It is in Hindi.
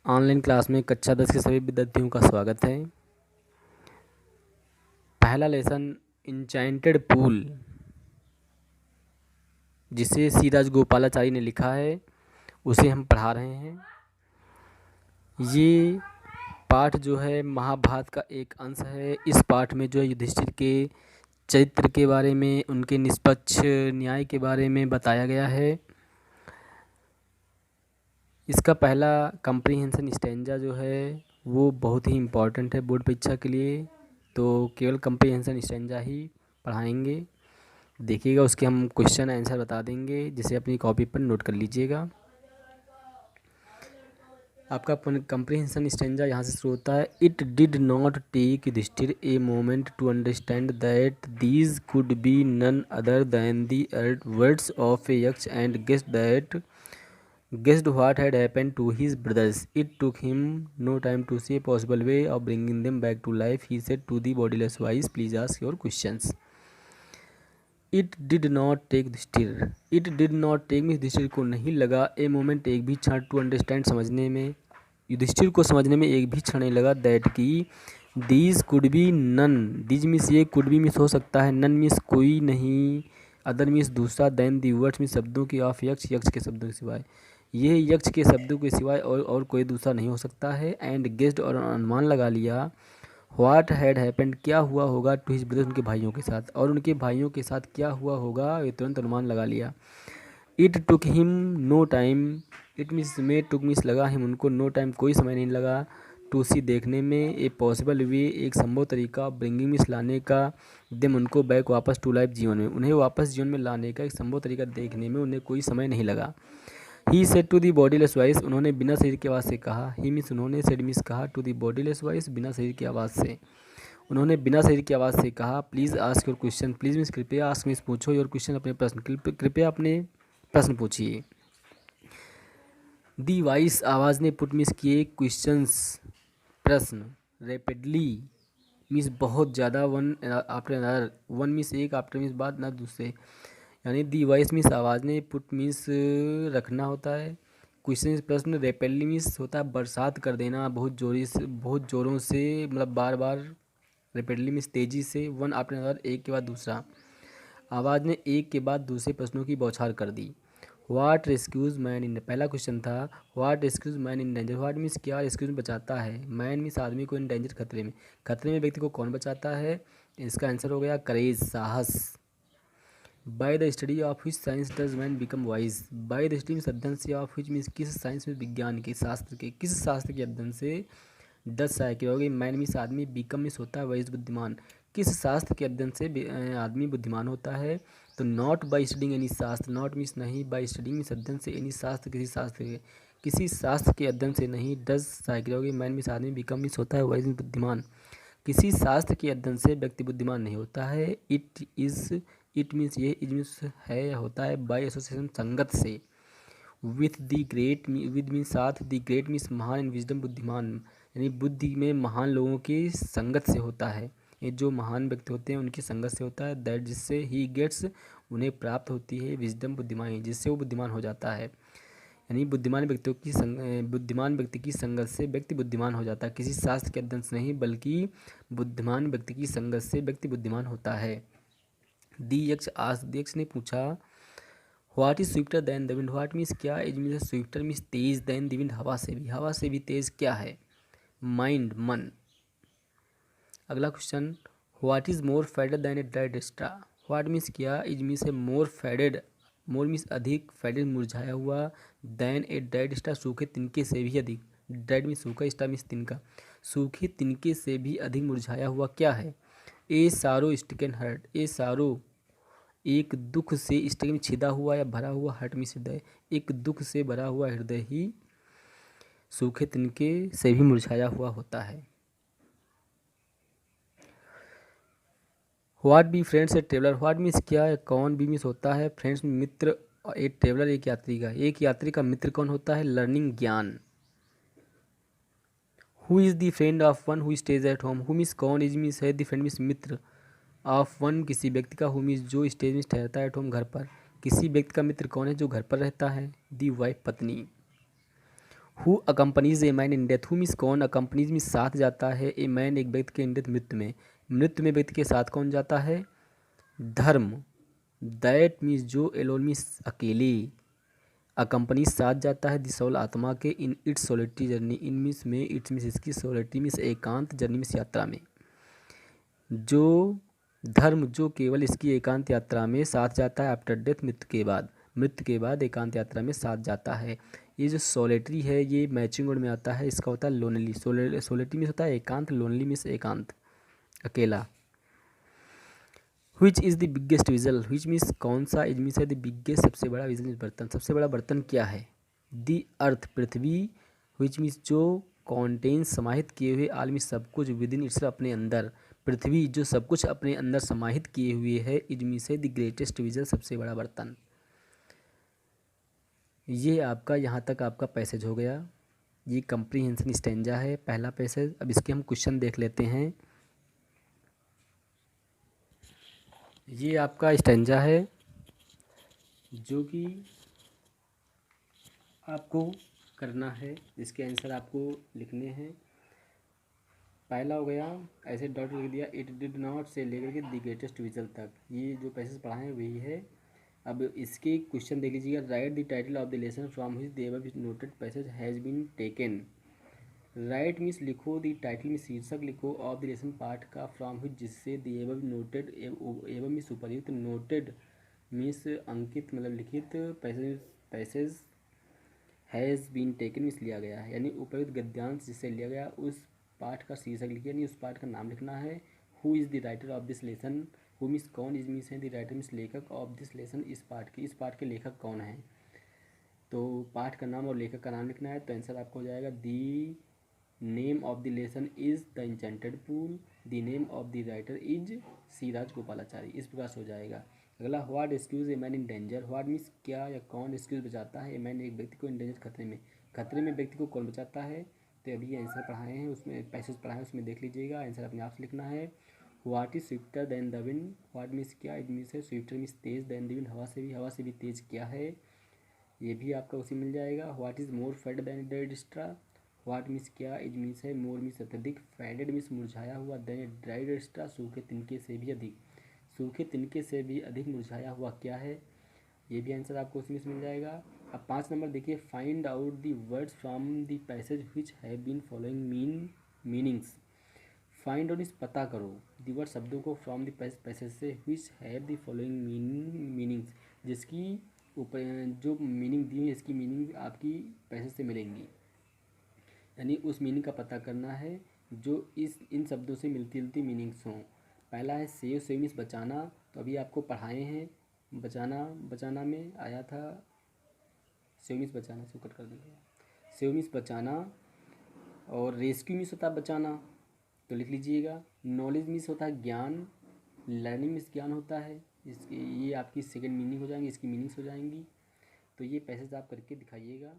ऑनलाइन क्लास में कक्षा 10 के सभी विद्यार्थियों का स्वागत है। पहला लेसन इंचेंटेड पूल, जिसे सी राजगोपालाचारी ने लिखा है, उसे हम पढ़ा रहे हैं। ये पाठ जो है महाभारत का एक अंश है। इस पाठ में जो है युधिष्ठिर के चरित्र के बारे में, उनके निष्पक्ष न्याय के बारे में बताया गया है। इसका पहला कम्प्रीहेंशन स्टैंजा जो है वो बहुत ही इम्पॉर्टेंट है बोर्ड परीक्षा के लिए, तो केवल कम्प्रीहेंशन स्टैंजा ही पढ़ाएंगे। देखिएगा, उसके हम क्वेश्चन आंसर बता देंगे, जिसे अपनी कॉपी पर नोट कर लीजिएगा। आपका कम्प्रीहेंशन स्टैंजा यहाँ से शुरू होता है। It did not take Yudhishthira a moment to understand that these could be none other than the words of a Yaksha and guessed what had happened to his brothers. It took him no time to see a possible way of bringing them back to life. He said to the bodiless voice, please ask your questions. It did not take Yudhishthira, it did not take में युधिष्ठिर को नहीं लगा a moment एक भी क्षण to understand समझने में, युधिष्ठिर को समझने में एक भी क्षण नहीं लगा that की these could be none, these means ये could be मीन्स हो सकता है, none मीन्स कोई नहीं, अदर मीन्स दूसरा, then the words मीन्स शब्दों की, ऑफ यक्ष यक्ष के शब्दों के सिवाय, ये यक्ष के शब्दों के सिवाय और कोई दूसरा नहीं हो सकता है। एंड गेस्ड और अनुमान लगा लिया, व्हाट हैड हैपेंड क्या हुआ होगा, टू हिज ब्रदर्स उनके भाइयों के साथ, और उनके भाइयों के साथ क्या हुआ होगा ये तुरंत अनुमान लगा लिया। It took him no time, it means में, टुक मीन्स लगा हिम उनको, नो टाइम कोई समय नहीं लगा, टू सी देखने में, ए पॉसिबल वे एक संभव तरीका, ब्रिंगिंग मीन्स लाने का, देम उनको बैक वापस टू लाइफ जीवन में, उन्हें वापस जीवन में लाने का एक संभव तरीका देखने में उन्हें कोई समय नहीं लगा। He said to the bodiless voice, उन्होंने बिना शरीर की आवाज़ से कहा, ही मीन्स उन्होंने, सेड मीन्स कहा, टू दी बॉडीलेस वॉइस बिना शरीर की आवाज़ से, उन्होंने बिना शरीर की आवाज़ से कहा, please ask your question, please means कृपया, आस्क मीन्स पूछो, योर क्वेश्चन अपने प्रश्न, कृपया अपने प्रश्न पूछिए। दी वॉइस आवाज़ ने, पुट मीन्स किए, क्वेश्चंस प्रश्न, रैपिडली मीन्स बहुत ज़्यादा, one after another, one means एक, आफ्टर मीन्स बाद, ना दूसरे, यानी दी वॉइस मीन्स आवाज़ ने, पुट मीन्स रखना होता है, क्वेश्चन प्रश्न, रैपिडली मीन्स होता है बरसात कर देना, बहुत जोरी से, बहुत ज़ोरों से, मतलब बार बार, रैपिडली मीन्स तेज़ी से, वन आफ्टर अनदर एक के बाद दूसरा, आवाज़ ने एक के बाद दूसरे प्रश्नों की बौछार कर दी। व्हाट रेस्क्यूज मैन इन, पहला क्वेश्चन था what rescues man in danger, what means क्या रेस्क्यूज बचाता है, मैन मीन्स आदमी को, इन डेंजर खतरे में, खतरे में व्यक्ति को कौन बचाता है, इसका आंसर हो गया करेज, साहस। By the study of which science does man become wise, by the study means अध्ययन से, ऑफ विच मीन्स किस, साइंस में विज्ञान के, शास्त्र के, किस शास्त्र के अध्ययन से, डज साय की हो गई, मैन मीन्स आदमी, बिकम मीन्स होता है वाइज बुद्धिमान, किस शास्त्र के अध्ययन से आदमी बुद्धिमान होता है, तो नॉट बाय स्टडिंग एनी शास्त्र, नॉट मीन्स नहीं, बाय स्टडिंग मीन्स अध्ययन से, एनी शास्त्र किसी शास्त्र के अध्ययन से नहीं, डज साय की हो गई, मैन मीन्स आदमी, बिकम मीन्स होता है वाइज बुद्धिमान, किसी शास्त्र के अध्ययन से व्यक्ति बुद्धिमान नहीं होता है। इट इज़, इट मीन्स ये, इज मीन्स है या होता है, बाय एसोसिएशन संगत से, with the great, with means साथ, द ग्रेट मीन्स महान, इन विजडम बुद्धिमान, यानी बुद्धि में महान लोगों की संगत से होता है, ये जो महान व्यक्ति होते हैं उनकी संगत से होता है, दैट जिससे ही गेट्स उन्हें प्राप्त होती है, विजडम बुद्धिमान, जिससे वो बुद्धिमान हो जाता है, यानी बुद्धिमान व्यक्तियों की बुद्धिमान व्यक्ति की संगत से व्यक्ति बुद्धिमान हो जाता है, किसी शास्त्र के अध्ययन से नहीं, बल्कि बुद्धिमान व्यक्ति की संगत से व्यक्ति बुद्धिमान होता है। दी यक्ष आज, यक्ष ने पूछा, what is swifter than the wind, what means क्या, इज मीन्स स्विफ्टर मीन्स तेज, दैन द विंड हवा से भी तेज क्या है, माइंड मन। अगला question, what is more faded than a dead straw, what means क्या, इज मीन्स है मोर फेडेड, मोर मीन्स अधिक, फेडेड मुरझाया हुआ, दैन ए डेड स्टार सूखे तिनके से भी अधिक, डेड मीन्स सूखा, स्टार मीन्स तिनका, सूखे तिनके से भी अधिक मुरझाया हुआ क्या है, ए सारो स्टिकन हर्ट, ए सारो एक दुख से, स्टिकन में छिदा हुआ या भरा हुआ, हर्ट मीन्स हृदय, एक दुख से भरा हुआ हृदय ही सूखे तिनके से भी मुरझाया हुआ होता है। What be friends a traveller, what means क्या है, कौन, बी मीन्स होता है, फ्रेंड्स मित्र, और ए ट्रेवलर एक यात्री का, एक यात्री का मित्र कौन होता है, लर्निंग ज्ञान। Who is the friend of one who stays at home, who means कौन, इज मीन्स है, the friend means Mitra, of one किसी व्यक्ति का, हु मीन्स जो, स्टेज मीन्स ठहरता है, एट होम घर पर, किसी व्यक्ति का मित्र कौन है जो घर पर रहता है, दी वाइफ पत्नी। Who accompanies A man in death, who means कौन, अकम्पनीज मीन्स साथ जाता है, ए मैन एक व्यक्ति के इन डेथ मृत्यु में, मृत्यु में व्यक्ति के साथ कौन जाता है, धर्म, दैट मीन्स जो, एलोन मीन्स अकेले, अकम्पनी साथ जाता है द सोल आत्मा के, in its solitary journey, in means में, इट्स मीन्स इसकी, सोलिटरी मीन्स एकांत, जर्नी मीन्स यात्रा में, जो धर्म जो केवल इसकी एकांत यात्रा में साथ जाता है, आफ्टर डेथ मृत्यु के बाद, मृत्यु के बाद एकांत यात्रा में साथ जाता है। ये जो सोलेटरी है ये मैचिंग वर्ड में आता है, इसका होता है लोनली, सोलेटरी मीन्स होता है एकांत, लोनली मीन्स एकांत, अकेला। Which is the biggest vigil, which means कौन सा, इज मीन्स है द बिगेस्ट सबसे बड़ा, विजल मीन्स बर्तन, सबसे बड़ा बर्तन क्या है, दी अर्थ पृथ्वी, विच मीन्स जो कॉन्टेन समाहित किए हुए, आल मीन्स सब कुछ, विद इन इट्स अपने अंदर, पृथ्वी जो सब कुछ अपने अंदर समाहित किए हुए है, इज मीन्स है द ग्रेटेस्ट विजल सबसे बड़ा बर्तन। ये आपका यहाँ तक आपका पैसेज हो गया, ये कंप्रीहेंशन स्टेंजा है पहला पैसेज। अब इसके हम क्वेश्चन देख लेते हैं। ये आपका स्टेंजा है जो कि आपको करना है, इसके आंसर आपको लिखने हैं। पहला हो गया, ऐसे डॉट लिख दिया, इट डिड नॉट से लेकर के द ग्रेटेस्ट विजल तक, ये जो पैसेज पढ़ा है वही है। अब इसके क्वेश्चन देख लीजिएगा, write the title of the lesson from his the above noted passage has been taken, write means लिखो, द टाइटल में शीर्षक लिखो, ऑफ द लेसन पाठ का, फ्रॉम हिज जिससे, द एबव नोटेड, एवं मीन्स उपर्युक्त, नोटेड मीन्स अंकित मतलब लिखित, passage has been taken means लिया गया है, यानी उपयुक्त गद्यांश जिससे लिया गया उस पाठ का शीर्षक लिखिए, यानी उस पाठ का नाम लिखना है। Who is the writer of this lesson, who means कौन, इज मीन्स है द राइटर मीन्स लेखक, ऑफ दिस लेसन इस पाठ के लेखक कौन है, तो पाठ का नाम और लेखक का नाम लिखना है। तो आंसर आपको हो जाएगा, the name of the lesson is the enchanted pool, the name of the writer is C Rajagopalachari, इस प्रकार से हो जाएगा। अगला, what rescues a man in danger, what means क्या या कौन रेस्क्यूज बचाता है, ए मैन एक व्यक्ति को, इन डेंजर खतरे में, खतरे में व्यक्ति को कौन बचाता है। तो अभी आंसर पढ़ाए हैं, उसमें पैसेज पढ़ाए हैं, उसमें देख लीजिएगा, आंसर अपने आप से लिखना है। What is swifter than the wind, what means क्या, इट मीन्स है स्विफ्टर मीन्स तेज, देन द विंड हवा से भी तेज क्या है, ये भी आपका उसी मिल जाएगा। What is more fade than dead straw, what means क्या, इज मीन्स है मोर मीन्स अत्यधिक, फेडेड मीन्स मुरझाया हुआ, देन ड्राइड स्ट्रा सूखे तिनके से भी अधिक, सूखे तिनके से भी अधिक मुरझाया हुआ क्या है, ये भी आंसर आपको उसमें से मिल जाएगा। अब 5 नंबर देखिए, find out the words from the passage which have been following meanings, find out इस पता करो, दी वर्ड शब्दों को, फ्रॉम द पैसेज से, which have the following meanings जिसकी ऊपर जो मीनिंग दी है इसकी मीनिंग आपकी पैसेज से मिलेंगी, यानी उस मीनिंग का पता करना है जो इन शब्दों से मिलती जुलती मीनिंग्स हों। पहला है सेव, सेव मीन्स बचाना, तो अभी आपको पढ़ाए हैं, बचाना में आया था, सेव मीन्स बचाना, इसको कट कर देंगे, सेव मीन्स बचाना, और रेस्क्यू मीन्स होता है बचाना, तो लिख लीजिएगा। नॉलेज मीन्स होता है ज्ञान, लर्निंग मीन्स ज्ञान होता है, इसकी ये आपकी सेकंड मीनिंग हो जाएंगी, इसकी मीनिंग्स हो जाएंगी। तो ये पैसेज आप करके दिखाइएगा।